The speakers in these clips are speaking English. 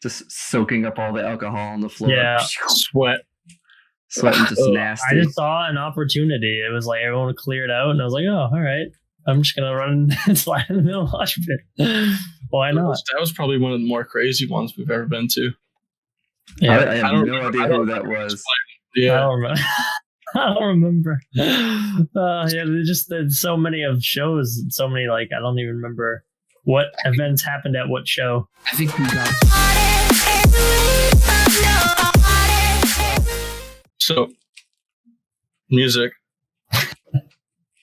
just soaking up all the alcohol on the floor. Yeah, Sweating just nasty. I just saw an opportunity. It was like everyone cleared out, and I was like, "Oh, all right, I'm just gonna run and slide in the middle of the mosh pit. Why not?" That was probably one of the more crazy ones we've ever been to. Yeah, I have no idea who that was. Yeah, I don't remember. There's so many of shows, and so many I don't even remember what events happened at what show. I think we got. So, music.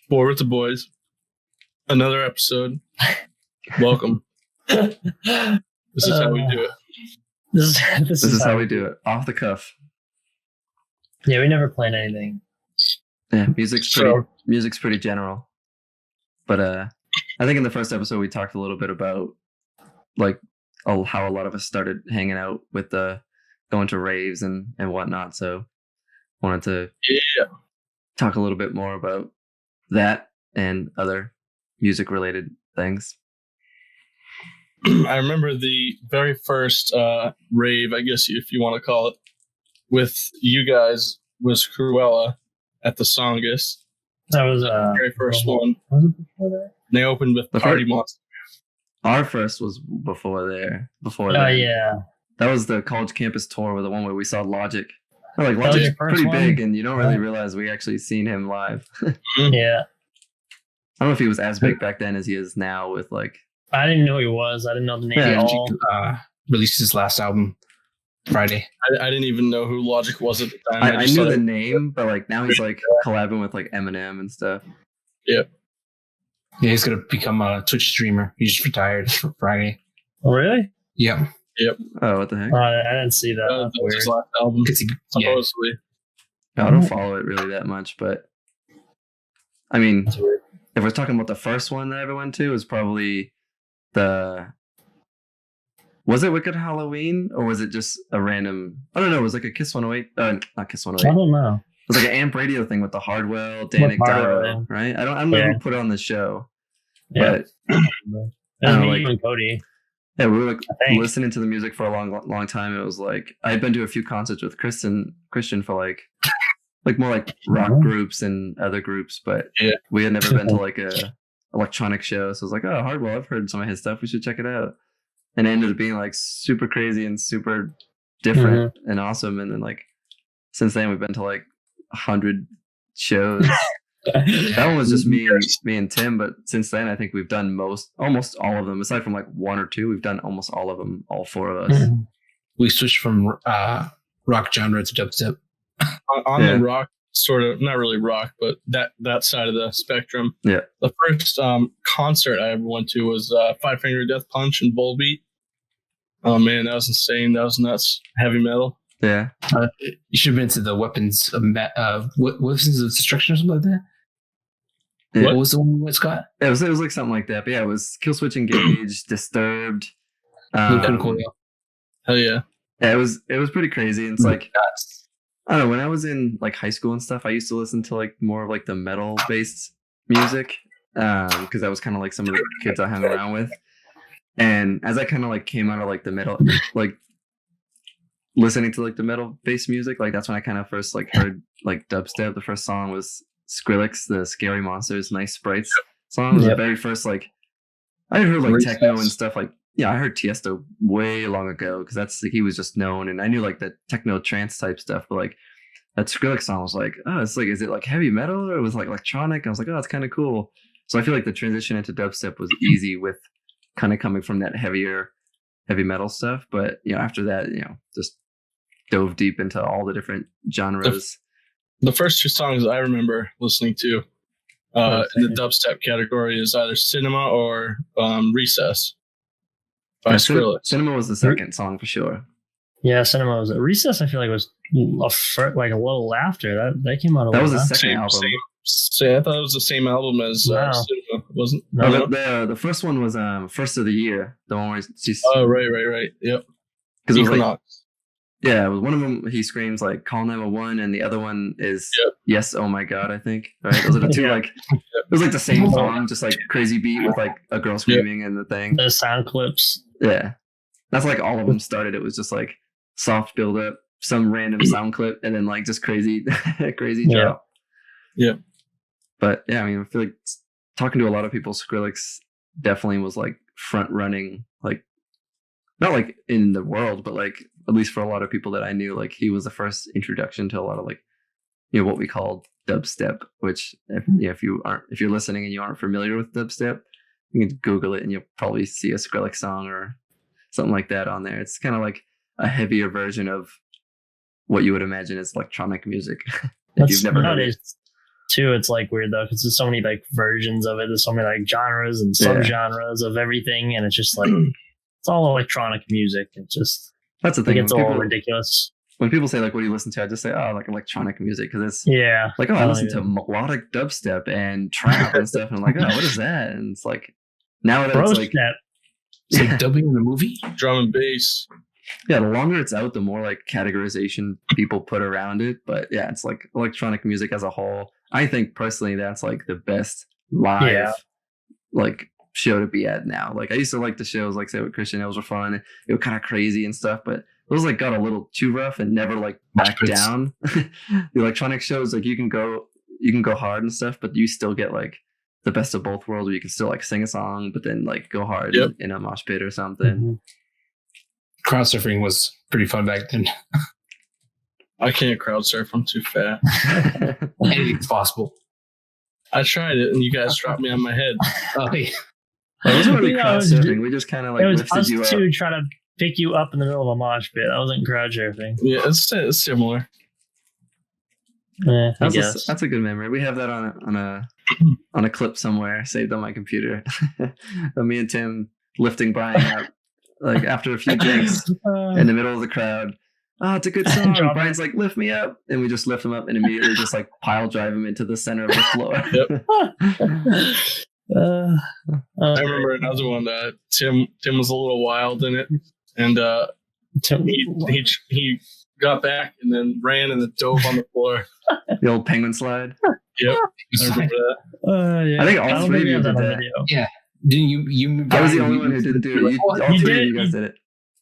Four with the boys. Another episode. Welcome. This is how we do it. This is how we do it. Off the cuff. Yeah, we never plan anything. Yeah, music's pretty general. But I think in the first episode we talked a little bit about how a lot of us started hanging out with going to raves and whatnot. So wanted to talk a little bit more about that and other music related things. I remember the very first rave, I guess if you want to call it, with you guys was Cruella at the Songus. That was the very first one. Was it before that? They opened with Party Monster. Our first was before there. Yeah. That was the college campus tour, with the one where we saw Logic. Logic's pretty big, and you don't really realize we actually seen him live. Yeah. I don't know if he was as big back then as he is now with I didn't know he was. I didn't know the name at all. Released his last album Friday. I didn't even know who Logic was at the time. I knew the name, but now he's collabing with Eminem and stuff. Yeah. Yeah, he's gonna become a Twitch streamer. He just retired for Friday. Oh, really? Yep. Oh, what the heck? I didn't see that. That was his last album, supposedly. I don't follow it really that much, but I mean, if we're talking about the first one that I ever went to, it was probably was it Wicked Halloween, or was it just a random? I don't know. It was like a Kiss 108. Not Kiss 108. I don't know. It was like an Amp Radio thing with the Hardwell, Danik Darrow, right? I don't know who put it on the show. Yeah. But me and Cody. Yeah, we were listening to the music for a long time. It was I'd been to a few concerts with Christian for more rock groups and other groups, but we had never been to a electronic show. So I was like, oh, Hardwell, I've heard some of his stuff. We should check it out. And it ended up being super crazy and super different and awesome. And then since then we've been to 100 shows. That one was just me and Tim, but since then I think we've done almost all of them. Aside from one or two, we've done almost all of them, all four of us. We switched from rock genre to dubstep. On the rock, sort of, not really rock, but that side of the spectrum. Yeah. The first concert I ever went to was Five Finger Death Punch and Volbeat. Oh man, that was insane. That was nuts. Heavy metal. Yeah. You should have been to the Weapons of Weapons of Destruction or something like that. Yeah. What was the one with Scott? It was something like that. But yeah, it was Killswitch Engage, Disturbed. Cool. Hell yeah. Yeah, it was pretty crazy. It's I don't know, when I was in high school and stuff, I used to listen to more of the metal based music. Because that was kind of some of the kids I hung around with. And as I kind of came out of the metal, listening to the metal based music, that's when I kind of first heard dubstep. The first song was Skrillex, the Scary Monsters, Nice Sprites song. Was the very first I had heard techno and stuff. I heard Tiesto way long ago because that's he was just known, and I knew the techno trance type stuff. But that Skrillex song was oh, it's is it heavy metal, or it was electronic? I was oh, it's kind of cool. So I feel the transition into dubstep was easy with kind of coming from that heavy metal stuff. But after that, just dove deep into all the different genres. The first two songs I remember listening to in the dubstep category is either Cinema or Recess by Skrillex. Cinema was the second song for sure. Yeah, Cinema was Recess. I feel was a little after that came out. That was the second album. I thought it was the same album as Cinema. Wasn't? No, the first one was First of the Year. The one where she's. Oh right. Yep. Because it was yeah, it was one of them. He screams "Call 911," and the other one is "Yes, oh my God." I think right. Those are the two. It was the same song, just crazy beat with a girl screaming and the thing. The sound clips. Yeah, That's like all of them started. It was just like soft build up, some random sound clip, and then like just crazy, crazy drop. Yeah. But yeah, I mean, I feel like talking to a lot of people, Skrillex definitely was like front running, like not like in the world, but like at least for a lot of people that I knew, like he was the first introduction to a lot of like, you know, what we call dubstep, which if you're listening and you aren't familiar with dubstep, you can Google it and you'll probably see a Skrillex song or something like that on there. It's kind of like a heavier version of what you would imagine as electronic music. If you've never heard it. Too, it's like weird though, because there's so many like versions of it. There's so many like genres and subgenres of everything, and it's just like it's all electronic music. It's just that's the thing. It's all ridiculous. When people say like, "What do you listen to?" I just say, "Oh, like electronic music," because it's like, "Oh, I listen to melodic dubstep and trap and stuff," and I'm like, "Oh, what is that?" And it's like now that it's like dubbing in the movie, drum and bass. Yeah, the longer it's out, the more like categorization people put around it. But yeah, it's like electronic music as a whole. I think personally that's like the best live like show to be at now. Like I used to like the shows, like say with Christian, those were fun. It was kind of crazy and stuff, but those like got a little too rough and never like back down. The electronic shows, like you can go hard and stuff, but you still get like the best of both worlds where you can still like sing a song, but then like go hard in a mosh pit or something. Mm-hmm. Crowd surfing was pretty fun back then. I can't crowd surf. I'm too fat. Anything's possible. I tried it, and you guys dropped me on my head. Oh, yeah. Well, it wasn't really crowd surfing. We just kind of like lifted you up. It was us two trying to pick you up in the middle of a mosh pit. I wasn't crowd surfing. Yeah, it's similar. That's a good memory. We have that on a clip somewhere saved on my computer. Me and Tim lifting Brian up. Like after a few drinks in the middle of the crowd. Oh, it's a good song. Brian's like, lift me up. And we just lift him up and immediately just like pile drive him into the center of the floor. I remember another one that Tim was a little wild in it. And he got back and then ran and then dove on the floor. The old penguin slide. Yep. I remember that. I think all three of you did that. Yeah. Didn't you? I was the only one who didn't do it. All three of you guys did it.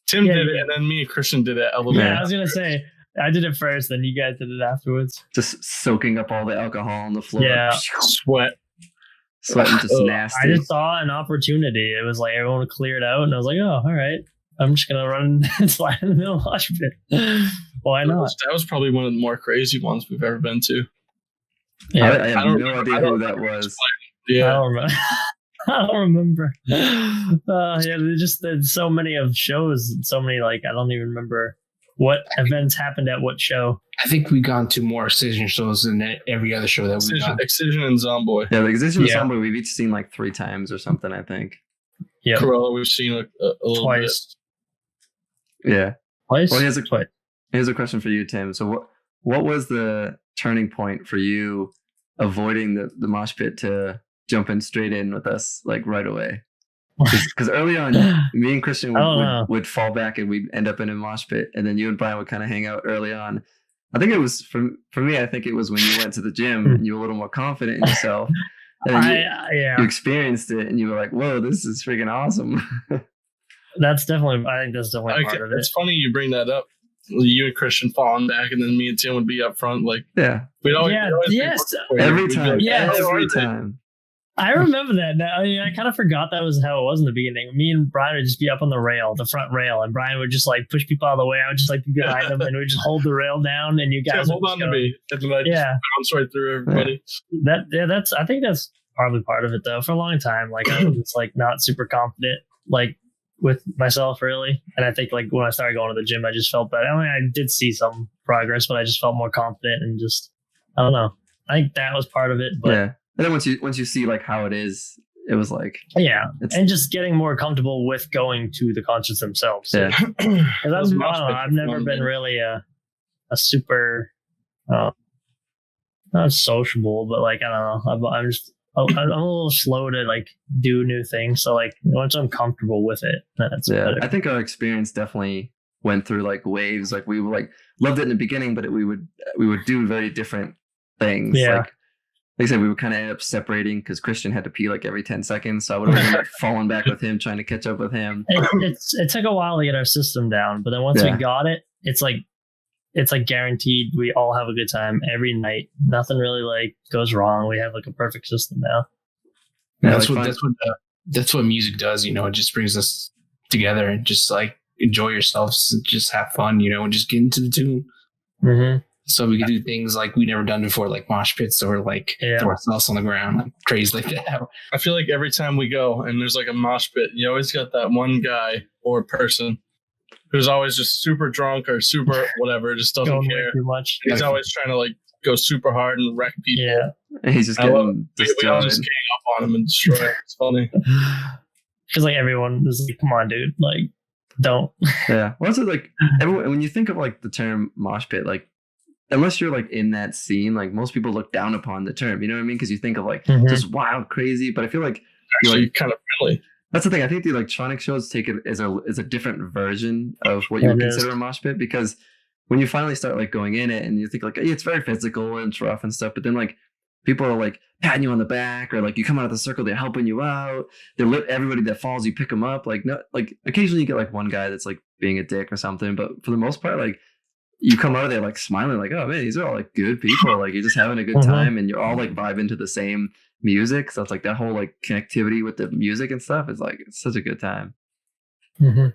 Tim did it, and then me and Christian did it a little bit. I was gonna say I did it first, then you guys did it afterwards. Just soaking up all the alcohol on the floor. Yeah, sweating just nasty. I just saw an opportunity. It was like everyone would clear it out, and I was like, oh, all right. I'm just gonna run and slide in the middle of the mosh pit. Why not? That was probably one of the more crazy ones we've ever been to. Yeah, I have no idea who that was. Yeah, I don't remember. I don't remember. There's so many of shows, so many like I don't even remember what events happened at what show. I think we've gone to more Excision shows than every other show that we've gone. Excision and Zomboy. Yeah, the Excision and Zomboy we've each seen like 3 times or something, I think. Yeah, Corolla we've seen a little twice. Bit. Yeah, twice. Well, here's a question for you, Tim. So what was the turning point for you avoiding the mosh pit to jumping straight in with us like right away? Because early on, me and Christian would fall back and we'd end up in a mosh pit, and then you and Brian would kind of hang out early on. I think it was for me. I think it was when you went to the gym and you were a little more confident in yourself, and you experienced it, and you were like, "Whoa, this is freaking awesome." That's definitely. I think that's definitely part of it. It's funny you bring that up. You and Christian falling back, and then me and Tim would be up front. Like, we'd always every time. I remember that. I mean, I kind of forgot that was how it was in the beginning. Me and Brian would just be up on the rail, the front rail, and Brian would just like push people out of the way. I would just like be behind them, and we'd just hold the rail down, and you guys hold on to me, and then I just bounce right through everybody. I think that's probably part of it though. For a long time, like I was just like not super confident, like with myself really. And I think like when I started going to the gym, I just felt better. I mean, I did see some progress, but I just felt more confident and just I don't know. I think that was part of it, but. Yeah. And then once you see like how it is, it was like and just getting more comfortable with going to the concerts themselves. Yeah, I've never been really a super not sociable, but like I don't know. I'm a little slow to like do new things. So like once I'm comfortable with it, that's better. I think our experience definitely went through like waves. Like we were like loved it in the beginning, but we would do very different things. Yeah. Like like I said, we would kind of end up separating because Christian had to pee like every 10 seconds. So I would have like fallen back with him, trying to catch up with him. It took a while to get our system down, but then once we got it, it's like guaranteed we all have a good time every night. Nothing really like goes wrong. We have like a perfect system now. Yeah, that's what music does. You know, it just brings us together and just like enjoy yourselves and just have fun. You know, and just get into the tune. Mm-hmm. So we can do things like we never done before, like mosh pits or like throw ourselves on the ground, like crazy like that. I feel like every time we go and there's like a mosh pit, you always got that one guy or person who's always just super drunk or super whatever, just doesn't care too much. He's always trying to like go super hard and wreck people. Yeah, and he's just getting destroyed. We all just gang up on him and destroy him. It's funny because like everyone is like, "Come on, dude! Like, don't." Yeah. Well, also like everyone, when you think of like the term mosh pit, like unless you're like in that scene, like most people look down upon the term. You know what I mean? Because you think of like just wild, crazy. But I feel like actually kind of friendly. That's the thing. I think the electronic shows take it as a different version of what you would consider a mosh pit, because when you finally start like going in it and you think like, hey, it's very physical and it's rough and stuff, but then like people are like patting you on the back, or like you come out of the circle, they're helping you out. They let everybody that falls, you pick them up. Like no, like occasionally you get like one guy that's like being a dick or something, but for the most part, like you come out of there like smiling, like, oh man, these are all like good people. Like you're just having a good time and you're all like vibing to the same music. So it's like that whole like connectivity with the music and stuff is like, it's such a good time. It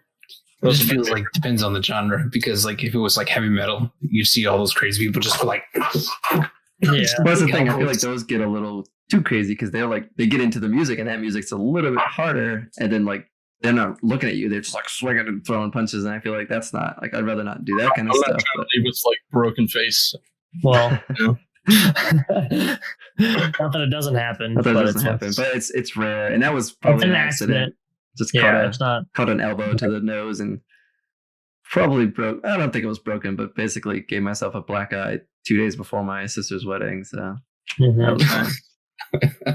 just feels like depends on the genre, because like if it was like heavy metal, you see all those crazy people just like But that's the thing. I feel like those get a little too crazy because they're like, they get into the music and that music's a little bit harder, and then like they're not looking at you, they're just like swinging and throwing punches, and I feel like that's not like, I'd rather not do that kind of stuff. I'm not trying to leave with like broken face. Well, not that it doesn't happen. But it's rare, and that was probably an accident. Just caught an elbow to the nose and probably broke. I don't think it was broken, but basically gave myself a black eye 2 days before my sister's wedding. So that was fun.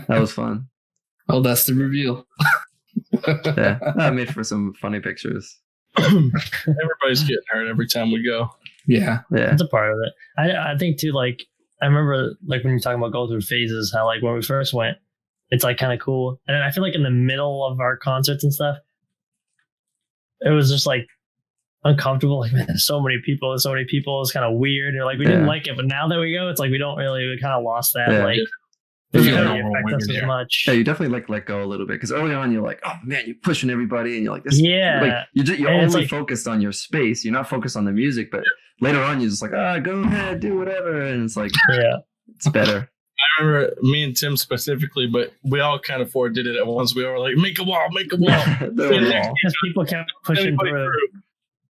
That was fun. Oh, that's the reveal. Yeah, I made for some funny pictures. Everybody's getting hurt every time we go. Yeah. That's a part of it. I think too, like I remember like when you're talking about going through phases, how like when we first went, it's like kind of cool, and then I feel like in the middle of our concerts and stuff, it was just like uncomfortable. Like, man, there's so many people. It's kind of weird. And like we didn't like it, but now that we go, it's like we kind of lost that like. It doesn't really affect us as much. Yeah, you definitely like let go a little bit, because early on you're like, oh man, you're pushing everybody, and you're like, this. Yeah, like you're only like, focused on your space. You're not focused on the music. But later on, you're just like, go ahead, do whatever, and it's like, it's better. I remember me and Tim specifically, but we all kind of did it at once. We all were like, make a wall. Because people kept pushing through.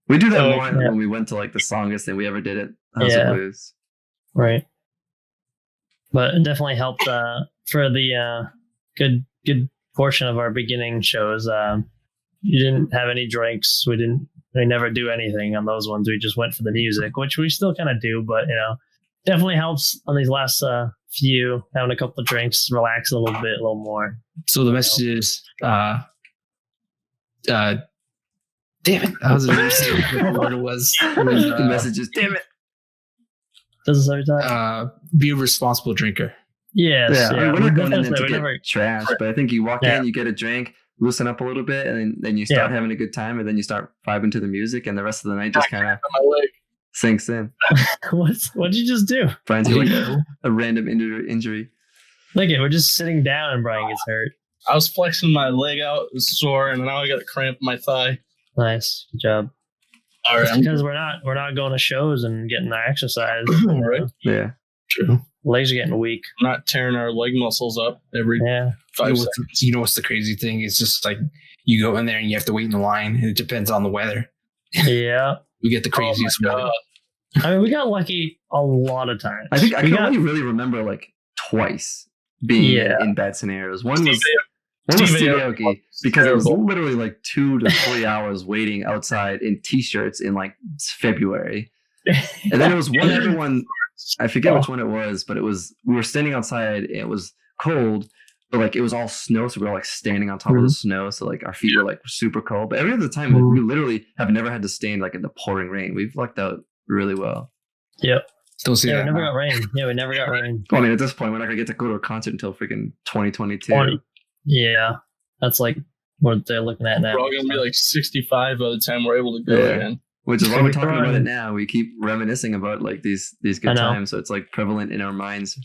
We do that more when we went to like the songest thing we ever did at House of Blues. Right. But it definitely helped for the good portion of our beginning shows. You didn't have any drinks. We never do anything on those ones. We just went for the music, which we still kind of do, but definitely helps on these last few, having a couple of drinks, relax a little more. So the message is, damn it! I was going to say what it was. The message is, damn it! Does it every time? Be a responsible drinker. Yes. Yeah. I mean, we're not going in to get trash, but I think you walk in, you get a drink, loosen up a little bit, and then you start having a good time, and then you start vibing to the music, and the rest of the night just kind of sinks in. What'd you just do? Brian's like a random injury. Look at, we're just sitting down and Brian gets hurt. I was flexing my leg out, it was sore, and now I got a cramp in my thigh. Nice. Good job. All right. Because we're not going to shows and getting our exercise. Right. Yeah. True. Legs are getting weak. I'm not tearing our leg muscles up every 5 seconds. You know what's the crazy thing? It's just like you go in there and you have to wait in the line, and it depends on the weather. Yeah. We get the craziest weather. I mean, we got lucky a lot of times. I think I can only really remember like twice being in bad scenarios. One was Steve Aoki, because it was literally like 2 to 3 hours waiting outside in t-shirts in like February. And then it was one other one, I forget which one it was, but we were standing outside, and it was cold, but like it was all snow, so we were like standing on top of the snow, so like our feet were like super cold. But every other time we literally have never had to stand like in the pouring rain. We've lucked out really well. Yep. Don't see Yeah, that. we never got rain. Yeah, we never got rain. Well, I mean, at this point, we're not gonna get to go to a concert until freaking 2022. Yeah, that's like what they're looking at now. We're all gonna be like 65 by the time we're able to go again. Which is why we're talking about it now. We keep reminiscing about like these good times, so it's like prevalent in our minds.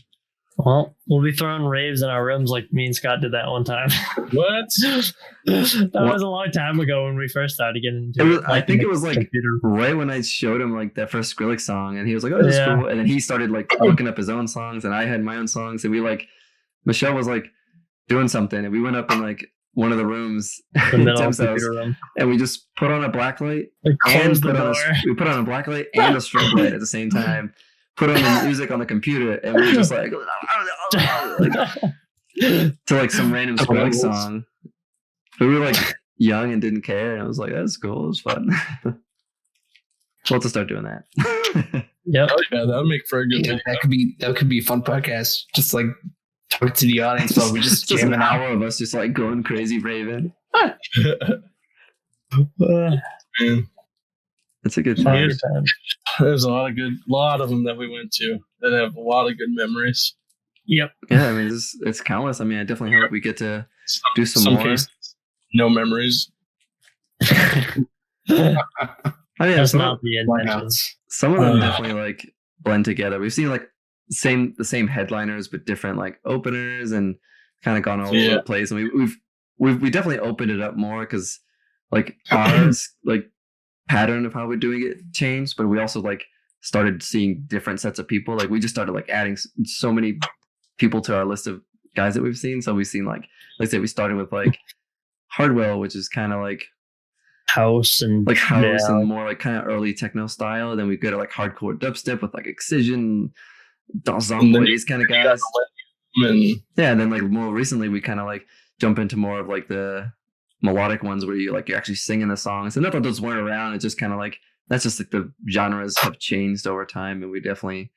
Well, we'll be throwing raves in our rooms like me and Scott did that one time. What? That was a long time ago when we first started getting into it. I think it was like right when I showed him like that first Skrillex song, and he was like, "Oh, that's cool." And then he started like looking up his own songs, and I had my own songs, and we like Michelle was like doing something, and we went up in like one of the rooms, the middle of the computer room, and we just put on a black light we put on a black light and a strobe light at the same time. Put on the music on the computer, and we were just like to like some random Skrillex song. But we were like young and didn't care, and I was like, "That's cool. It was fun." We'll have to start doing that. Yep. Oh, yeah, that would make for a good video. That could be a fun podcast. Just like talk to the audience while we just an hour of us just like going crazy raving. It's a good time. There's a lot of them that we went to that have a lot of good memories. Yep. Yeah, I mean, it's countless. I mean, I definitely hope we get to do some more. Cases, no memories. I mean, that's not the intention. Some of them definitely like blend together. We've seen like the same headliners, but different like openers, and kind of gone all over the place. And we definitely opened it up more because like ours like pattern of how we're doing it changed, but we also like started seeing different sets of people. Like we just started like adding so many people to our list of guys that we've seen. So we've seen like say we started with like Hardwell, which is kind of like house and more like kind of early techno style. And then we go to like hardcore dubstep with like Excision, Zomboid, these kind of guys. And then like more recently we kind of like jump into more of like the melodic ones where you're actually singing the songs. And not that those weren't around, it's just kind of like that's just like the genres have changed over time, and we definitely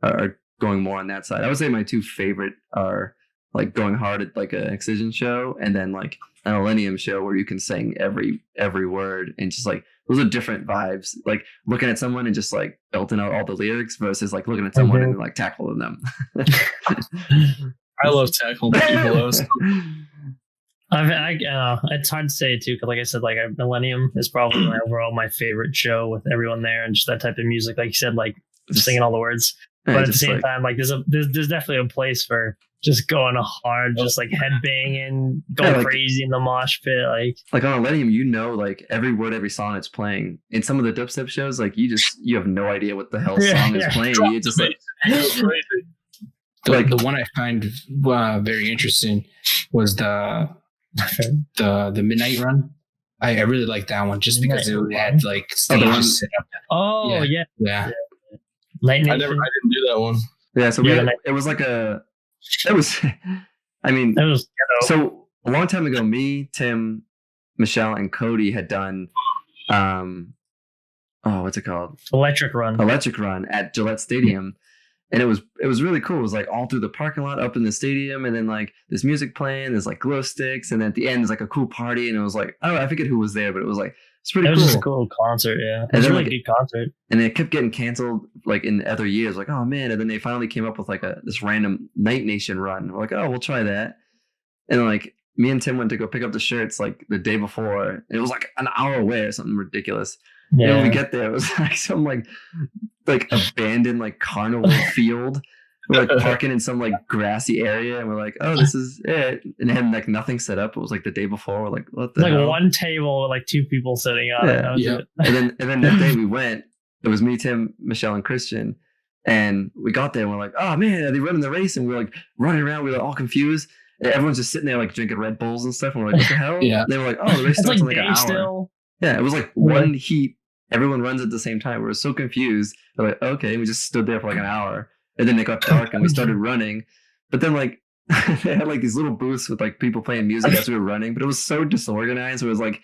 are going more on that side. I would say my two favorite are like going hard at like an Excision show, and then like an Millennium show where you can sing every word, and just like those are different vibes. Like looking at someone and just like belting out all the lyrics versus like looking at someone and like tackling them. I love tackling people. It's hard to say too, because like I said, like Millennium is probably overall my favorite show with everyone there and just that type of music. Like you said, like singing all the words, but at the same time, like there's definitely a place for just going hard, just like headbanging, going crazy in the mosh pit. Like on Millennium, like every word, every song it's playing. In some of the dubstep shows, like you have no idea what the hell song is playing. You just like. The one I find very interesting was the Midnight Run. I really like that one just because it had like stages set up. Oh yeah. I didn't do that one. Yeah, so it was like so a long time ago, me, Tim, Michelle, and Cody had done what's it called? Electric Run at Gillette Stadium. And it was really cool. It was like all through the parking lot, up in the stadium, and then like this music playing, there's like glow sticks, and then at the end there's like a cool party, and it was like I forget who was there, but it was like it's pretty cool. It was just a cool concert, yeah. It was a really good concert. And it kept getting canceled like in other years, like oh man, and then they finally came up with like this random Night Nation run. We're like, oh, we'll try that. And like me and Tim went to go pick up the shirts like the day before, and it was like an hour away or something ridiculous. Yeah. And when we get there, it was like some like abandoned like carnival field. We're like parking in some like grassy area, and we're like, "Oh, this is it." And it had like nothing set up. It was like the day before. We're like, "What the hell?" Like one table with like two people sitting on it. That was it. and then that day we went. It was me, Tim, Michelle, and Christian. And we got there, and we're like, "Oh man, are they running the race?" And we're like running around. We were all confused. And everyone's just sitting there like drinking Red Bulls and stuff. And we're like, "What the hell?" And they were like, "Oh, the race starts in like an hour." Still. Yeah, it was like one heat. Everyone runs at the same time. We were so confused. We're like, okay, we just stood there for like an hour, and then it got dark and we started running. But then like they had like these little booths with like people playing music as we were running, but it was so disorganized. It was like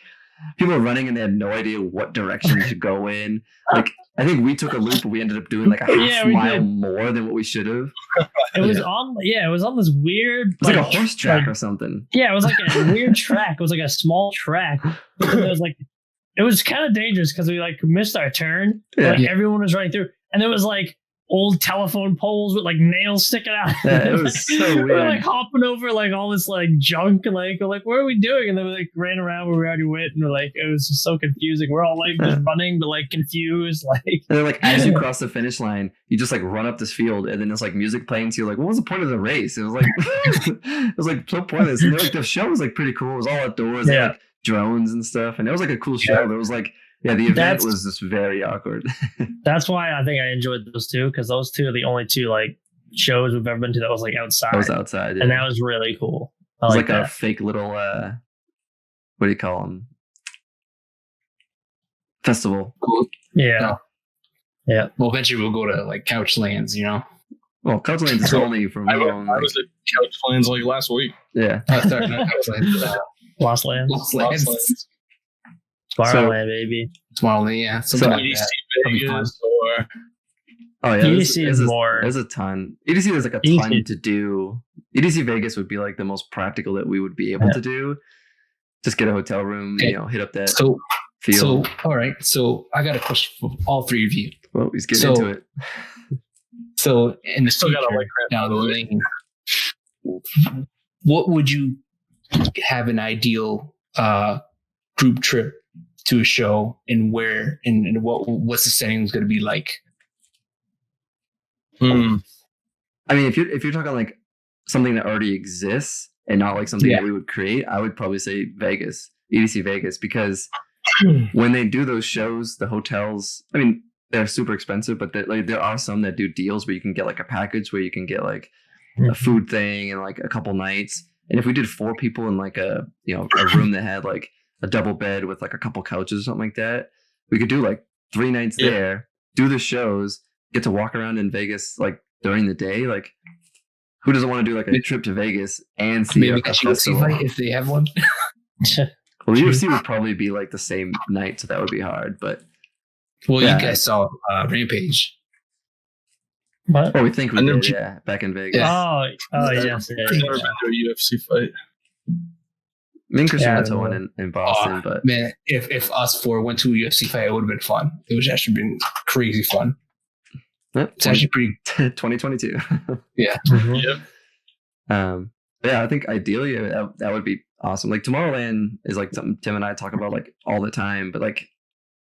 people were running and they had no idea what direction to go in. Like I think we took a loop, but we ended up doing like a half mile more than what we should have. It was on this weird. It was like a horse track or something. Yeah, it was like a weird track. It was like a small track. It was kind of dangerous because we like missed our turn. Everyone was running through, and it was like old telephone poles with like nails sticking out. Yeah, it was so weird. We're like hopping over like all this like junk and like we're like, what are we doing? And then we like ran around where we already went and we're like, it was just so confusing. We're all like just running but like confused. Like and then like as you cross the finish line, you just like run up this field and then there's like music playing. So you're like, what was the point of the race? It was like it was like so pointless. And like the show was like pretty cool. It was all outdoors, yeah. Like drones and stuff, and it was like a cool show. There was like the event was just very awkward. That's why I think I enjoyed those two, because those two are the only two like shows we've ever been to that was like outside. It was outside, yeah. And that was really cool. It was like a fake little what do you call them? Festival. Cool. Yeah. Yeah. Well, eventually we'll go to like Couchlands, you know. Well, Couchlands is only from I was at Couchlands like last week. Yeah. Sorry, not Couchlands. Lost Lands. Tomorrowland, baby. Tomorrowland, yeah. Something like EDC that. Vegas Oh yeah, EDC is more. There's a ton. EDC there's like a ton to do. EDC Vegas would be like the most practical that we would be able to do. Just get a hotel room, okay. Hit up that So field. all right. So I got a question for all three of you. Well, he's getting into it. So in the still got a like down the lane, what would you have an ideal group trip to a show, and where and what's the settings going to be like? I mean, if you're talking like something that already exists and not like something that we would create, I would probably say Vegas, EDC Vegas, because when they do those shows, the hotels, I mean, they're super expensive, but there are some that do deals where you can get like a package where you can get like a food thing and like a couple nights. And if we did 4 people in like a room that had like a double bed with like a couple couches or something like that, we could do like 3 nights there, do the shows, get to walk around in Vegas like during the day. Like, who doesn't want to do like a trip to Vegas and see a festival? Fight if they have one. Well, UFC would probably be like the same night, so that would be hard. But you guys saw Rampage. What? Oh, we think we did, back in Vegas. Oh, yes. I've never been to a UFC fight. Me and Christian went to one in Boston, but man, if us 4 went to a UFC fight, it would have been fun. It would actually been crazy fun. Yep, it's actually pretty 2022. Yeah. Yeah, I think ideally that would be awesome. Like Tomorrowland is like something Tim and I talk about like all the time, but like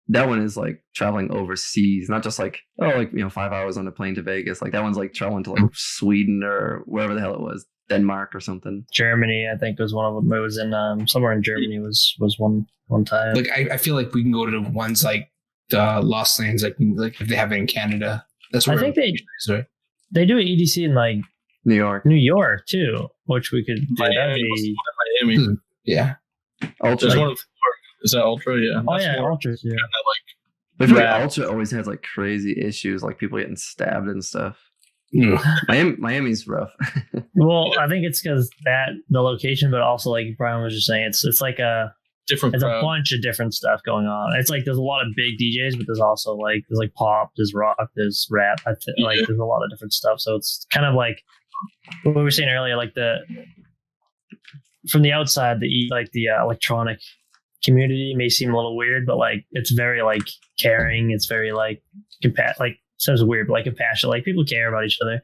that one is like traveling overseas, not just like 5 hours on a plane to Vegas. Like that one's like traveling to like Sweden or wherever the hell it was, Denmark or something. Germany, I think was one of them. It was in somewhere in Germany was one time. Like I feel like we can go to the ones like the Lost Lands, like if they have it in Canada. That's where I think they do an EDC in like New York too, which we could do. Miami. Yeah. Ultra. There's one in Florida. Is that Ultra? Yeah. Oh yeah, Ultras. Yeah. I feel like Ultra always has like crazy issues, like people getting stabbed and stuff. Miami's rough. Well, I think it's because the location, but also like Brian was just saying, it's like a bunch of different stuff going on. It's like there's a lot of big DJs, but there's also like pop, there's rock, there's rap. Like there's a lot of different stuff. So it's kind of like what we were saying earlier, like from the outside, the electronic community may seem a little weird, but like it's very like caring. It's very like sounds weird, but like compassionate. Like people care about each other.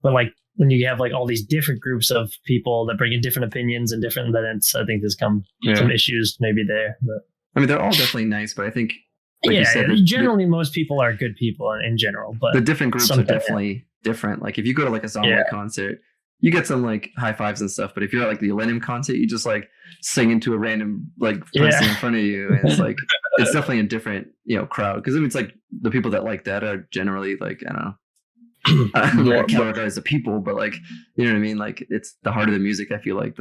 But like when you have like all these different groups of people that bring in different opinions and different events, I think there's some issues maybe there. But I mean, they're all definitely nice, but I think you said, generally most people are good people in general. But the different groups are definitely different. Like if you go to like a zombie concert, you get some like high fives and stuff, but if you're at like the Millennium concert, you just like sing into a random like person in front of you, and it's like it's definitely a different crowd, because it's like the people that like that are generally like I don't know. I don't categorize the people, but like you know what I mean. Like it's the heart of the music. I feel like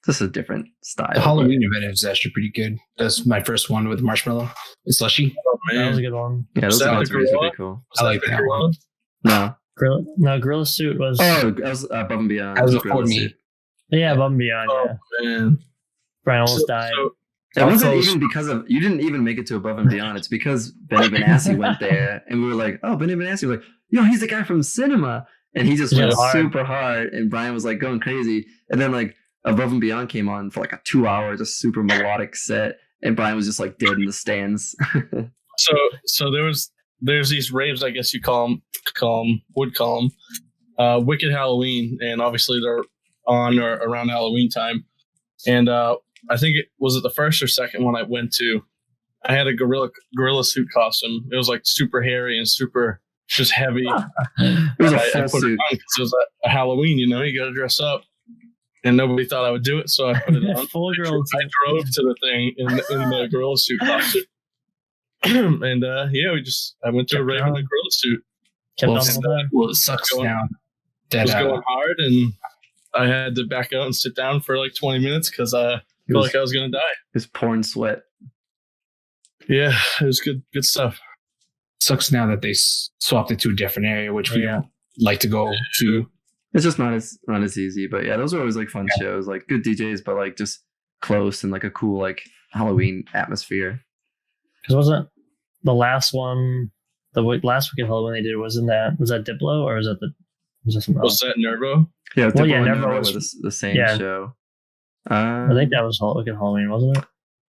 this is a different style. The Halloween event is actually pretty good. That's my first one with Marshmallow. It's Slushy. Oh, that was a good one. Yeah, those events were pretty cool. I like that one. No, Gorilla Suit was. Oh, that was Above and Beyond. That was before me. Yeah, Above and Beyond. Oh man, Brian almost died. It wasn't even because of you didn't even make it to Above and Beyond. It's because Benny Benassi went there, and we were like, "Oh, Benny Benassi!" Was like, "Yo, he's the guy from Cinema," and he just went super hard. And Brian was like going crazy, and then like Above and Beyond came on for like a 2-hour, just super melodic set, and Brian was just like dead in the stands. So there was there's these raves, I guess you would call them, Wicked Halloween, and obviously they're on or around Halloween time. And I think it was the first or second one I went to. I had a gorilla suit costume. It was like super hairy and super just heavy. It was a full suit. It on because it was a Halloween. You got to dress up, and nobody thought I would do it, so I put it on. Full gorilla I drove to the thing in the gorilla suit costume, and I went to a rave in the gorilla suit. It sucks now. It was going hard, and I had to back out and sit down for like 20 minutes because I felt like I was going to die. It was pouring sweat. Yeah, it was good stuff. Sucks now that they swapped it to a different area, which we don't like to go to. It's just not as easy, but yeah, those are always like fun shows, like good DJs, but like just close and like a cool like Halloween atmosphere. Because wasn't the last one, the last weekend Halloween they did, was that Diplo or was that that Nervo? Yeah, well, Diplo and Nervo was the same show. I think that was Wicked Halloween, wasn't it?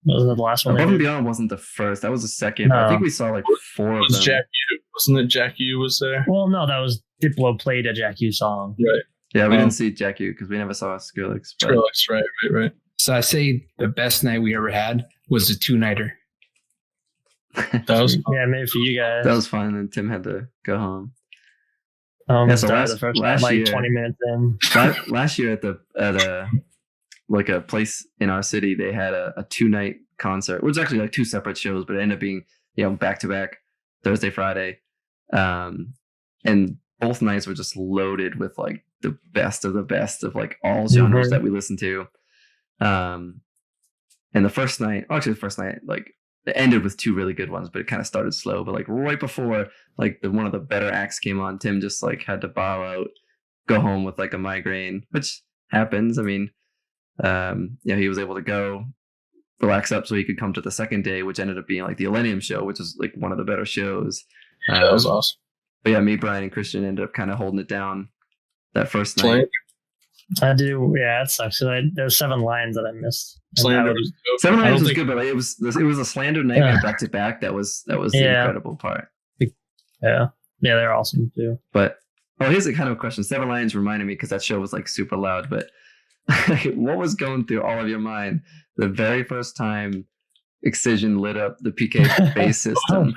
Wasn't it the last one? Above and Beyond wasn't the first. That was the second. No. I think we saw like 4 of them. Jack U. Wasn't it Jack U was there? Well, no, that was Diplo played a Jack U song. Right. Yeah, we didn't see Jack U because we never saw Skrillex. Skrillex, right. So I say the best night we ever had was the 2-nighter. That was fun. Yeah, maybe for you guys. That was fun, and Tim had to go home. So last year, 20 minutes in. Last year at a place in our city, they had a 2-night concert. It was actually like 2 separate shows, but it ended up being back to back, Thursday, Friday, and both nights were just loaded with like the best of like all genres that we listen to. And the first night like it ended with 2 really good ones, but it kind of started slow. But like right before like one of the better acts came on, Tim just like had to bow out, go home with like a migraine, which happens. I mean, he was able to go relax up so he could come to the second day, which ended up being like the Millennium show, which is like one of the better shows. That was awesome. But yeah, me, Brian, and Christian ended up kind of holding it down that first night. I do. Yeah, it sucks. There's 7 lines that I missed. Slander was 7 lines was good, but like, it was a Slander night back to back. That was the incredible part. Yeah, they're awesome too. But here's a kind of question. 7 Lions reminded me because that show was like super loud. But what was going through all of your mind the very first time Excision lit up the PK bass system?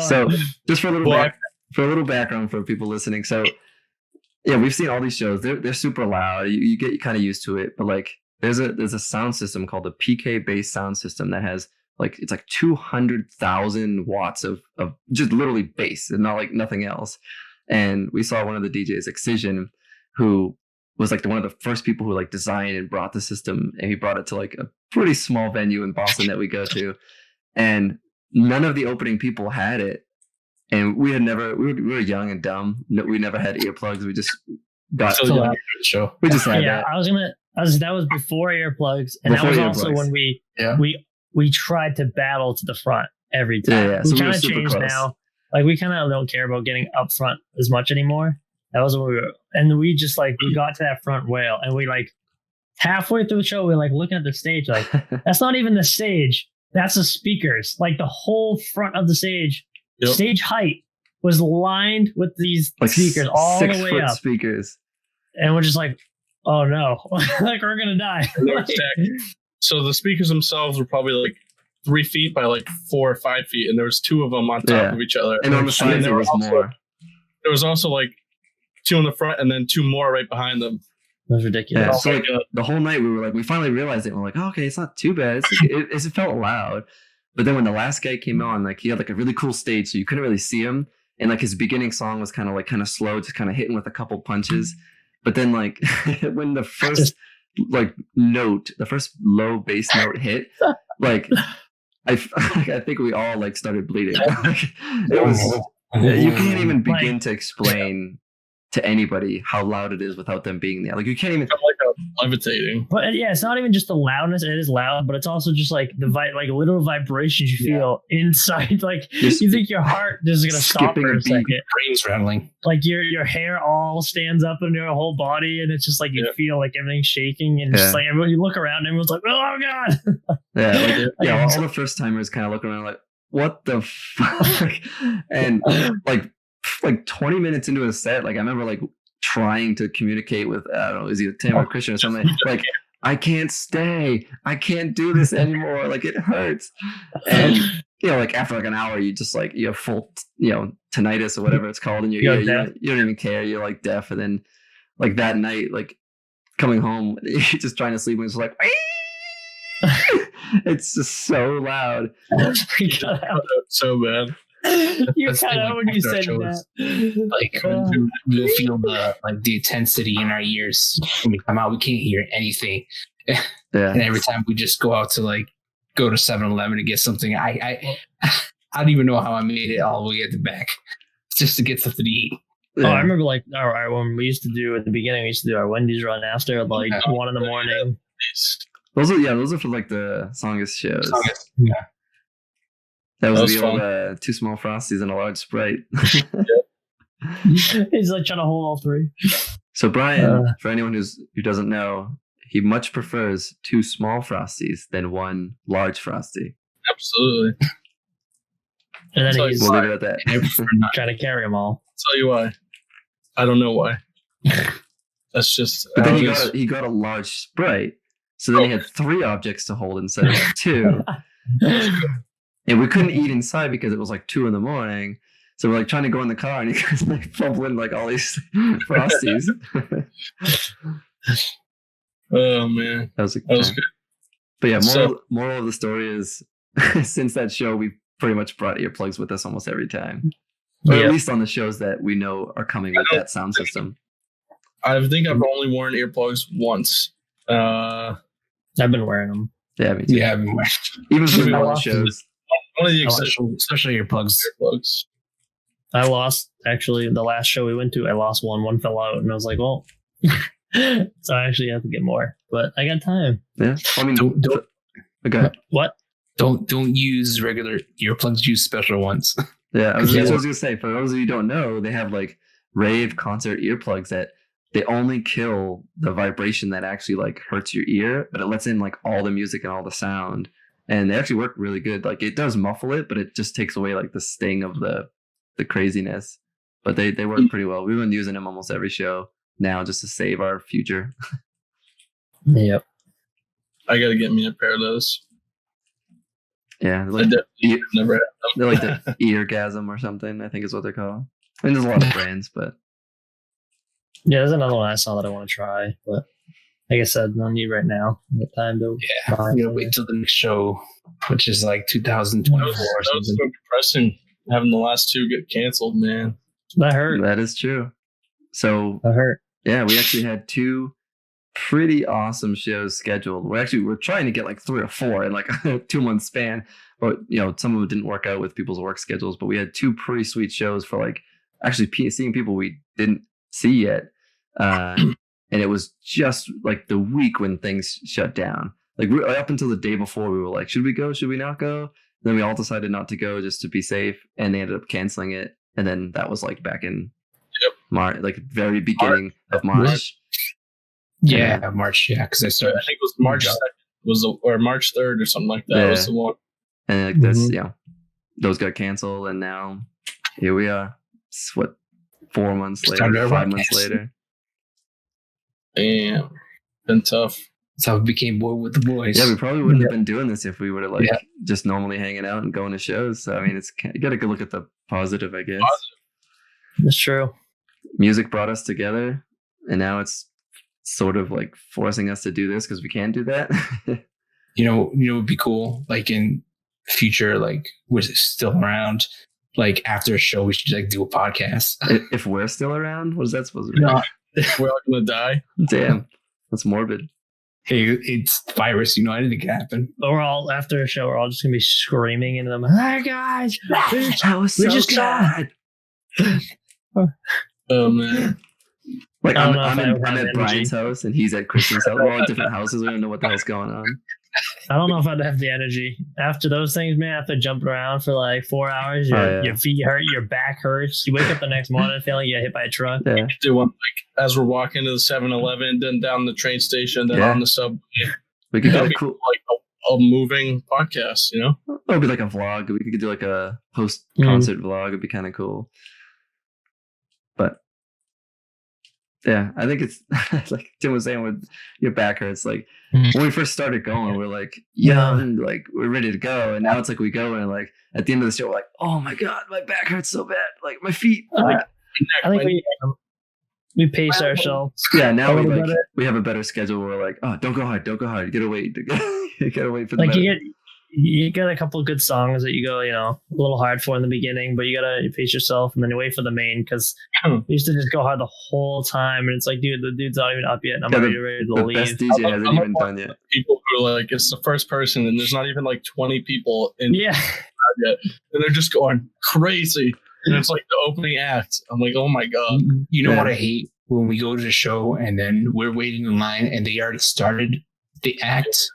So just for a little background for people listening. So yeah, we've seen all these shows. They're super loud. You get kind of used to it. But like there's a sound system called the PK bass sound system that has it's like 200,000 watts of just literally bass and not like nothing else. And we saw one of the DJs, Excision, who was like one of the first people who like designed and brought the system, and he brought it to like a pretty small venue in Boston that we go to, and none of the opening people had it, and we were young and dumb. We never had earplugs. We just got the show. We just had that. That was before earplugs, and that was also when we tried to battle to the front every time. Yeah. We kind of changed now. Like we kind of don't care about getting up front as much anymore. That was what we were, and we just like we got to that front rail, and we like halfway through the show, we were like looking at the stage, like that's not even the stage, that's the speakers. Like the whole front of the stage, stage height was lined with these like speakers all the way up. Speakers, and we're just like, oh no, like we're gonna die. So the speakers themselves were probably like 3 feet by like 4 or 5 feet, and there was 2 of them on top of each other. And on the sides there was more. There was also like 2 in the front and then 2 more right behind them. That's ridiculous. Yeah, so like the whole night we finally realized it. And we're like, oh, okay, it's not too bad. It felt loud. But then when the last guy came on, like he had like a really cool stage, so you couldn't really see him. And like his beginning song was kind of slow, just kind of hitting with a couple punches. But then like when the first the first low bass note hit, like I think we all like started bleeding. It was you can't even begin to explain to anybody how loud it is without them being there. Like you can't even levitating. But yeah, it's not even just the loudness. It is loud, but it's also just like the little vibrations you feel inside. Like just, you think your heart is gonna stop for a second. Brains rattling. Like your hair all stands up in your whole body, and it's just like you feel like everything's shaking, and just like everyone, you look around, and everyone's like, "Oh god!" All the first timers kind of look around like, what the fuck? And like 20 minutes into a set, like I remember like trying to communicate with, I don't know, is either Tim or Christian or something, like, I can't stay. I can't do this anymore. Like, it hurts. And, you know, like after like an hour, you just like, you have full, you know, tinnitus or whatever it's called in your ear. You don't even care. You're like deaf. And then like that night, like coming home, you're just trying to sleep and it's like, it's just so loud. So bad. You cut out when you said that. Like we feel the intensity in our ears when we come out. We can't hear anything. Yeah. And every time we just go out to like go to 7-Eleven to get something, I don't even know how I made it all the way at the back just to get something to eat. Yeah. Oh, I remember like when we used to do at the beginning, we used to do our Wendy's run after like 1 a.m. Those are for like the Songus shows. Yeah. That was the old 2 small Frosties and a large Sprite. He's like trying to hold all 3. So Brian, for anyone who doesn't know, he much prefers 2 small Frosties than 1 large Frosty. Absolutely. And then he's we'll leave it at that. trying to carry them all. I'll tell you why. I don't know why. That's just. But then he got a large Sprite, so then he had 3 objects to hold instead of 2. And we couldn't eat inside because it was like 2 a.m. So we're like trying to go in the car and you guys like fumbling like all these Frosties. Oh man. That was good. But yeah, moral of the story is since that show we pretty much brought earplugs with us almost every time. Or at least on the shows that we know are coming with that sound system. I think I've only worn earplugs once. I've been wearing them. Yeah, me too. Yeah, I've been wearing even for the shows. One of the exceptions, especially earplugs. I lost, actually, the last show we went to, I lost one. One fell out, and I was like, well, so I actually have to get more. But I got time. Yeah. I mean, don't okay. What? Don't use regular earplugs, use special ones. Yeah, I was going to say, for those of you who don't know, they have like rave concert earplugs that they only kill the vibration that actually like hurts your ear, but it lets in like all the music and all the sound. And they actually work really good. Like it does muffle it, but it just takes away like the sting of the craziness. But they work pretty well. We've been using them almost every show now just to save our future. Yep. I gotta get me a pair of those. Yeah, never had them. They're like the eargasm or something, I think is what they're called. I mean, there's a lot of brands, but yeah, there's another one I saw that I want to try, but like I said, no need right now. No time to. Yeah, I'm gonna wait till the next show, which is like 2024 or something. That was so depressing having the last 2 get canceled, man. That hurt. That is true. So that hurt. Yeah, we actually had 2 pretty awesome shows scheduled. We're trying to get like 3 or 4 in like a 2-month span, but you know, some of it didn't work out with people's work schedules. But we had 2 pretty sweet shows for like actually seeing people we didn't see yet. And it was just like the week when things shut down. Like up until the day before, we were like, should we go? Should we not go? Then we all decided not to go just to be safe, and they ended up canceling it. And then that was like back in March, like very beginning of March. Yeah, March. Yeah, because I started. I think it was March 2nd, or March 3rd or something like that. Yeah. Was the one. And like this, those got canceled, and now here we are. It's 4 months later, 5 months later. Damn, been tough. That's how we became boy with the boys. Yeah, we probably wouldn't have been doing this if we would have just normally hanging out and going to shows. So I mean, you got to look at the positive, I guess. That's true. Music brought us together, and now it's sort of like forcing us to do this because we can't do that. you know, it'd be cool. Like in future, like we're still around. Like after a show, we should like do a podcast. If we're still around, what is that supposed to be? No. We're all gonna die. Damn, that's morbid. Hey, it's virus. You know, anything can happen. But we're all after a show. We're all just gonna be screaming into them. Hey guys, that was so good. Oh man. Like I'm at Brian's house and he's at Christian's house. We're all at different houses. We don't know what the hell's going on. I don't know if I'd have the energy after those things, man. After jumping around for like 4 hours, your feet hurt, your back hurts. You wake up the next morning feeling you got hit by a truck. Yeah. Do one like as we're walking to the 7-Eleven, then down the train station, then on the subway. We could get a cool like a moving podcast, you know? It'll be like a vlog. We could do like a post-concert vlog. It'd be kind of cool. But yeah, I think it's like Tim was saying with your back hurts. Like when we first started going, we're like young, like we're ready to go, and now it's like we go and like at the end of the show, we're like, oh my god, my back hurts so bad, like my feet. Like I think we pace ourselves. Yeah, now we have a better schedule. We're like, oh, don't go hard, you gotta wait, you gotta wait for the like you get a couple of good songs that you go, you know, a little hard for in the beginning, but you gotta pace yourself and then you wait for the main, because we used to just go hard the whole time, and it's like, dude, the dude's not even up yet, and I'm ready to leave. The best DJ hasn't even done yet. People who are like, it's the first person, and there's not even like 20 people in yet, and they're just going crazy, and it's like the opening act. I'm like, oh my god. You know what I hate? When we go to the show and then we're waiting in line and they already started the act,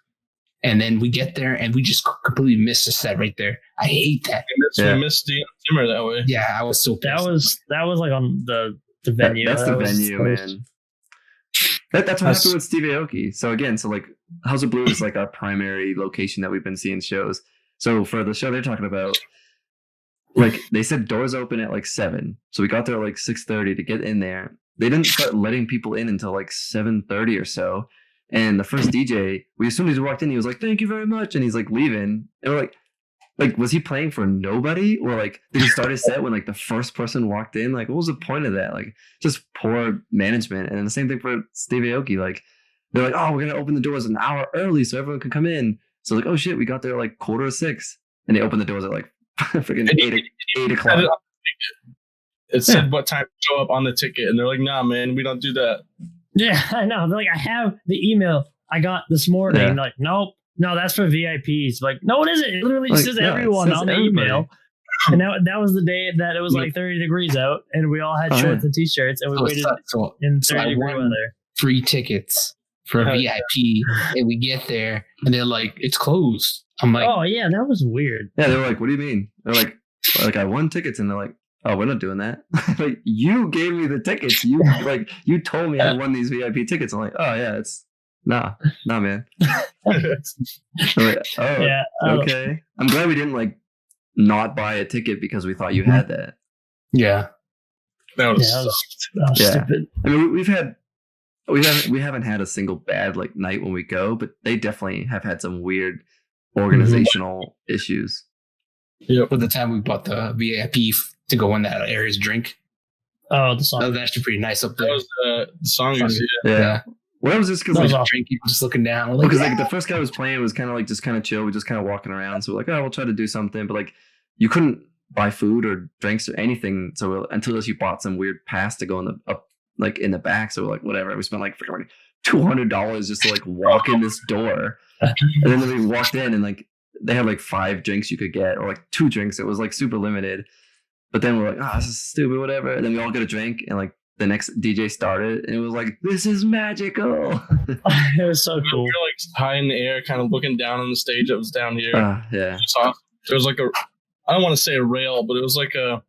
and then we get there and we just completely miss the set right there. I hate that. We missed the Zimmer that way. Yeah, I was so pissed. That was like on the venue. That's the venue, man. That's what happened with Steve Aoki. So again, like House of Blue is like our primary location that we've been seeing shows. So for the show they're talking about, like they said doors open at like 7. So we got there at like 6:30 to get in there. They didn't start letting people in until like 7:30 or so. And the first DJ, as soon as he walked in, he was like, "Thank you very much," and he's like leaving. And we're like, was he playing for nobody, or like did he start his set when like the first person walked in? Like, what was the point of that? Like, just poor management. And then the same thing for Steve Aoki. Like, they're like, "Oh, we're gonna open the doors an hour early so everyone can come in." So like, oh shit, we got there like 5:45, and they opened the doors at like freaking 8 o'clock. It said what time to show up on the ticket, and they're like, "Nah, man, we don't do that." Yeah, I know. They're like, I have the email I got this morning. Yeah. Like, nope, no, that's for VIPs. Like, no, it isn't. It literally says everyone on the email. And that was the day that it was like 30 degrees out, and we all had shorts and t-shirts, and we waited in 30-degree weather. Free tickets for a VIP, and we get there, and they're like, "It's closed." I'm like, "Oh yeah, that was weird." Yeah, they were like, "What do you mean?" They're like, "I won tickets," and they're like, "Oh, we're not doing that." Like, you gave me the tickets. You told me I won these VIP tickets. I'm like, "Oh yeah, it's nah, man." Like, oh, yeah, okay. I'm glad we didn't like not buy a ticket because we thought you had that. Yeah, that was stupid. I mean, we haven't had a single bad like night when we go, but they definitely have had some weird organizational issues. Yeah, for the time we bought the VIP to go in that area's drink. Oh, the song. That was actually pretty nice up there. That was the song. Yeah. Well, that was just because like drinking, just looking down. Because like the first guy was playing was kind of like just kind of chill. We're just kind of walking around. So we're like, oh, we'll try to do something. But like, you couldn't buy food or drinks or anything. So until you bought some weird pass to go in the back. So we're like, whatever. We spent like $200 just to like walk in this door. And then we walked in and like they had like 5 drinks you could get, or like 2 drinks. It was like super limited. But then we're like, oh, this is stupid, whatever. And then we all get a drink, and like the next DJ started, and it was like, this is magical. It was so cool. We were like high in the air, kind of looking down on the stage that was down here. Yeah. There was like I don't want to say a rail, but it was like a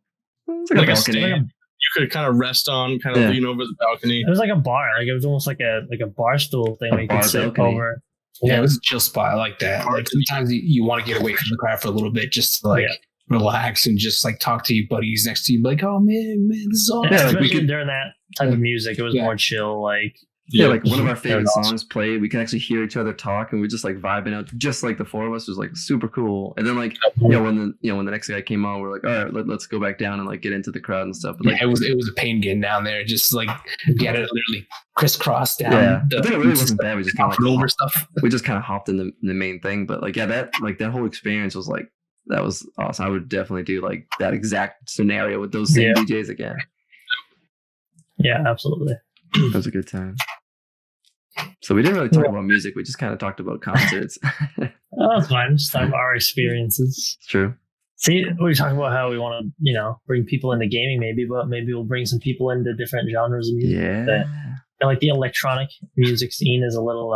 stand you could kind of rest on, kind of lean over the balcony. It was like a bar. Like it was almost like a bar stool thing where you could sit over. Yeah, it was a chill spot. I like that. Like sometimes you want to get away from the crowd for a little bit, just to like relax and just like talk to your buddies next to you, like, oh man, this is all. Yeah, especially during that type of music, it was more chill. Like like one of our favorite songs played. We can actually hear each other talk, and we're just like vibing out, just like the 4 of us. It was like super cool. And then like when the next guy came on, we're like, all right, let's go back down and like get into the crowd and stuff. But like, it was a pain getting down there. Just like you had to literally crisscross down. Yeah, I think it really wasn't bad. We just kind of like over stuff. We just kind of hopped in the main thing. But like that whole experience was like, that was awesome. I would definitely do like that exact scenario with those same DJs again. Yeah, absolutely. That was a good time. So we didn't really talk about music. We just kind of talked about concerts. That's fine. Just talk about our experiences. It's true. See, we talk about how we want to, bring people into gaming maybe, but maybe we'll bring some people into different genres of music. Yeah. Like the electronic music scene is a little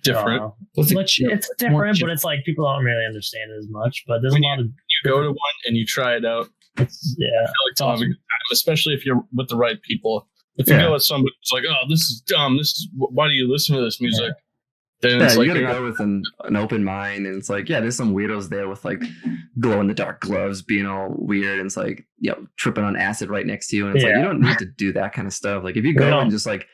different. It's different, but it's like people don't really understand it as much. But there's a lot of you go to one and you try it out. It's awesome. Especially if you're with the right people. If you go with somebody who's like, oh, this is dumb. Why do you listen to this music? then Yeah, it's you like gotta go with an open mind, and it's like, yeah, there's some weirdos there with like glow in the dark gloves, being all weird, and it's like, tripping on acid right next to you, and it's like, you don't need to do that kind of stuff. Like, if you go and just like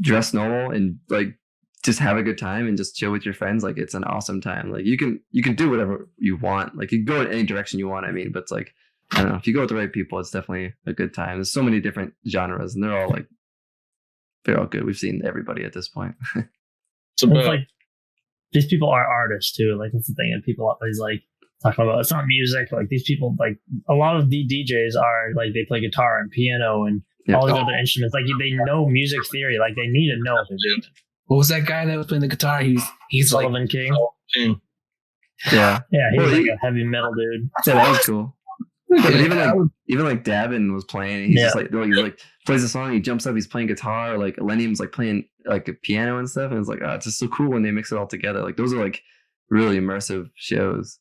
dress normal and like just have a good time and just chill with your friends, like it's an awesome time. Like you can do whatever you want. Like you can go in any direction you want. I mean, but it's like, I don't know, if you go with the right people, it's definitely a good time. There's so many different genres, and they're all good. We've seen everybody at this point. It's like these people are artists too. Like that's the thing that people always like talk about. It's not music. Like these people, like a lot of the DJs are like they play guitar and piano and all these other instruments. Like they know music theory. Like they need to know what they're doing. What was that guy that was playing the guitar? He's Sullivan like King. Yeah, he's like a heavy metal dude. Yeah, that was cool. Yeah, but even like Davin was playing. He's just like plays a song. He jumps up. He's playing guitar. Like Elenium's like playing like a piano and stuff. And it's like, it's just so cool when they mix it all together. Like those are like really immersive shows.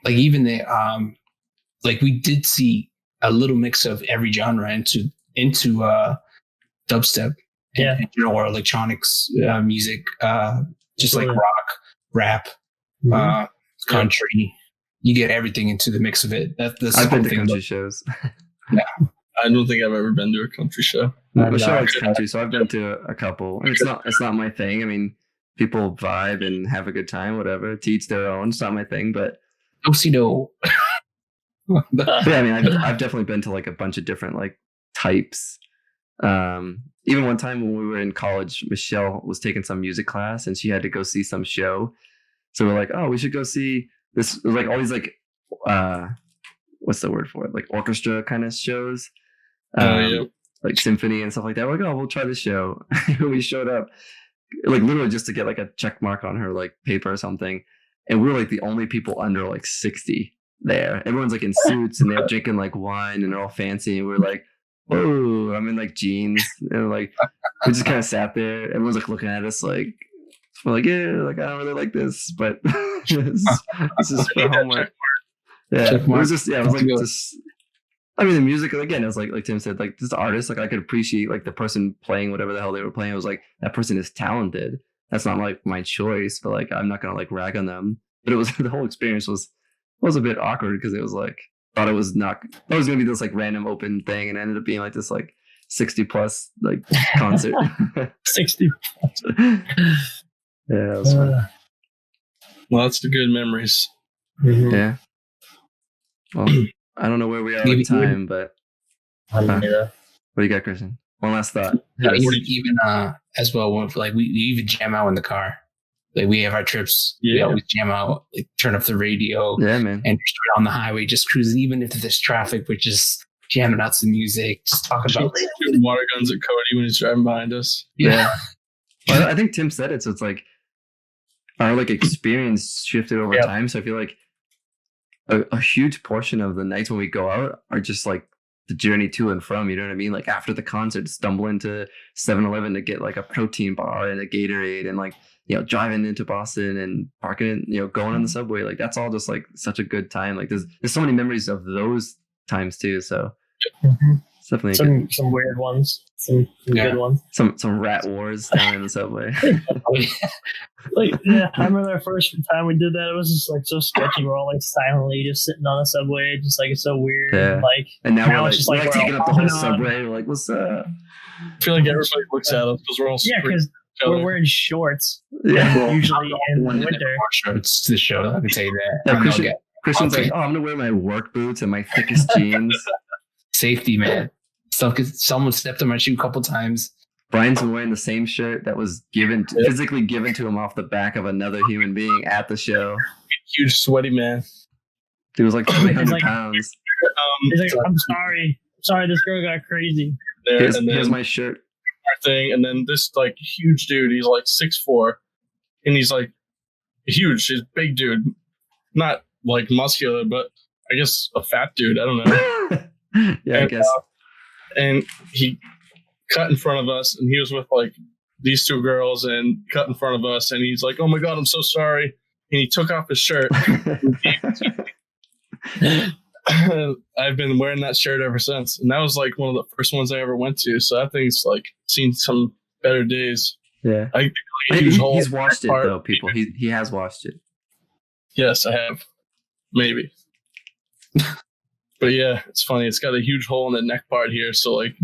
Like even the like we did see a little mix of every genre into dubstep, or electronics music, just like rock, rap, country. You get everything into the mix of it. I've been to country shows. Yeah, I don't think I've ever been to a country show. Michelle likes country, so I've been to a couple. And it's not my thing. I mean, people vibe and have a good time, whatever. To each their own. It's not my thing, but no. Yeah, I mean, I've definitely been to like a bunch of different like types. Even one time when we were in college, Michelle was taking some music class and she had to go see some show. So we're like, oh, we should go see this. Like all these like what's the word for it? Like orchestra kind of shows. Like symphony and stuff like that. We're like, oh, we'll try this show. We showed up like literally just to get like a check mark on her like paper or something. And we were like the only people under like 60 there. Everyone's like in suits and they're drinking like wine and they're all fancy. And we're like, whoa, I'm in like jeans. And like, we just kind of sat there. Everyone's like looking at us like, we're like, yeah, like I don't really like this, but this is for homework. Yeah, it was just, it was like this. I mean, the music again, it was like Tim said, like this artist, like I could appreciate like the person playing whatever the hell they were playing. It was like that person is talented. That's not like my choice, but like I'm not gonna like rag on them. But it was the whole experience was a bit awkward because it was like thought it was gonna be this like random open thing and ended up being like this like 60 plus like concert. 60 plus. Yeah, it was fun. Lots of good memories. Mm-hmm. Yeah. Well, I don't know where we are in time, but what do you got, Christian? One last thought. Even as well, like we even jam out in the car. Like we have our trips. Yeah. We always jam out, like, turn up the radio. Yeah, man. And straight on the highway, just cruising. Even if there's traffic, we're just jamming out some music, just talking about water guns at Cody when he's driving behind us. Yeah. Well, I think Tim said it, so it's like our like experience shifted over time. So I feel like a huge portion of the nights when we go out are just like the journey to and from, you know what I mean? Like after the concert, stumble into 7-Eleven to get like a protein bar and a Gatorade and like, driving into Boston and parking, going on the subway. Like that's all just like such a good time. Like there's so many memories of those times too. So it's definitely some weird ones, some good ones. Some rat wars down in the subway. Like, I remember the first time we did that, it was just like so sketchy. We're all like silently just sitting on a subway, just like it's so weird. Yeah. Like, and now it's just we're taking up the whole subway. We're like, what's up? I feel like everybody looks at us because we're all because we're wearing shorts. Yeah, usually in winter. Shorts to the show. I can tell you that. Yeah, Christian's like, I'm gonna wear my work boots and my thickest jeans. Safety, man. Someone stepped on my shoe a couple times. Brian's been wearing the same shirt that was physically given to him off the back of another human being at the show. Huge sweaty man. He was like 300 pounds. He's like, I'm sorry, this girl got crazy. Here's my shirt. Thing, and then this like huge dude, he's like 6'4", and he's like huge. He's a big dude, not like muscular, but I guess a fat dude. I don't know. I guess. And he cut in front of us, and he was with like these two girls, and cut in front of us, and he's like, "Oh my god, I'm so sorry," and he took off his shirt. I've been wearing that shirt ever since, and that was like one of the first ones I ever went to. So I think it's like seen some better days. Yeah. I think like a huge hole. He's watched it though, people. He has watched it. Yes, I have. Maybe. But yeah, it's funny. It's got a huge hole in the neck part here, so like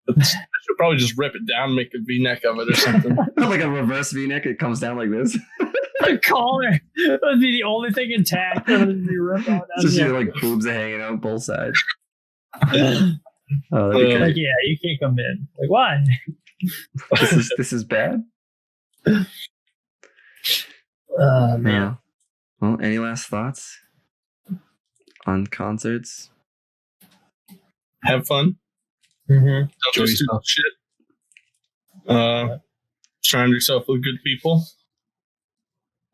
I should probably just rip it down and make a V-neck of it or something. Like a reverse V-neck, it comes down like this. The collar would be the only thing intact. It would be ripped all down. Just your like boobs are hanging out both sides. Oh, like, yeah, you can't come in. Like, why? This is bad. Man. Yeah. Well, any last thoughts on concerts? Have fun. Mm-hmm. Don't do stupid shit. Surround yourself with good people.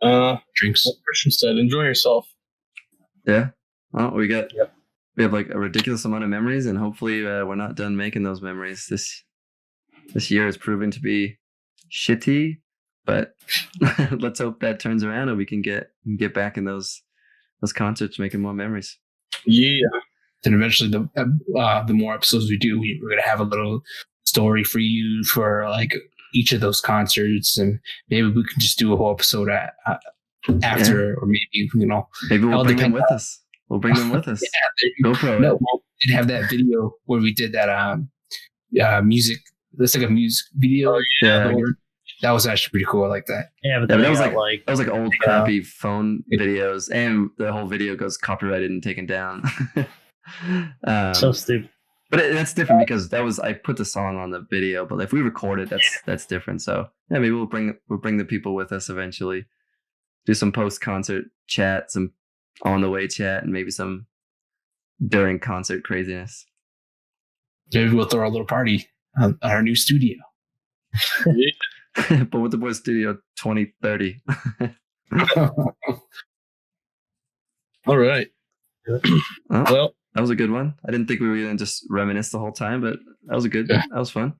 Drinks. Like Christian said, enjoy yourself. Yeah. Well, we have like a ridiculous amount of memories, and hopefully we're not done making those memories. This year is proving to be shitty, but let's hope that turns around and we can get back in those concerts, making more memories. Yeah. Then eventually, the more episodes we do, we're gonna have a little story for you for like each of those concerts, and maybe we can just do a whole episode after, or maybe maybe we'll bring them with us. We'll bring them with us. GoPro. No, we did have that video where we did that music. It's like a music video. Yeah. That was actually pretty cool. I like that. Yeah, but that was like old crappy phone videos, and the whole video goes copyrighted and taken down. So stupid. But that's different because I put the song on the video, but if we record it, that's different. So yeah, maybe we'll bring the people with us eventually. Do some post concert chat, some on the way chat, and maybe some during concert craziness. Maybe we'll throw a little party on our new studio. But with the Boys Studio 2030. All right. Well, that was a good one. I didn't think we were going to just reminisce the whole time, but that was that was fun.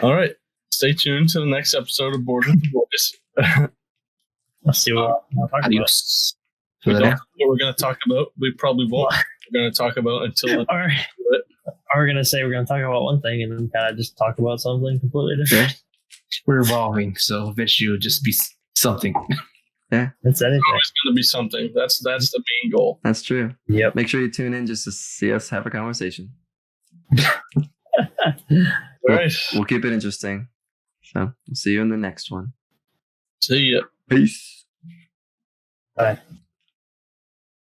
All right. Stay tuned to the next episode of Board with the Boys. Let's see what we'll talk Adios. We don't know what we're going to talk about. We probably won't. We're going to talk about until. Or we're going to say we're going to talk about one thing and then kind of just talk about something completely different. Yeah. We're evolving, so eventually it'll just be something. Yeah, it's anything. It's always going to be something. That's the main goal. That's true. Yep. Make sure you tune in just to see us have a conversation. Right. We'll keep it interesting. So we'll see you in the next one. See ya. Peace. Bye.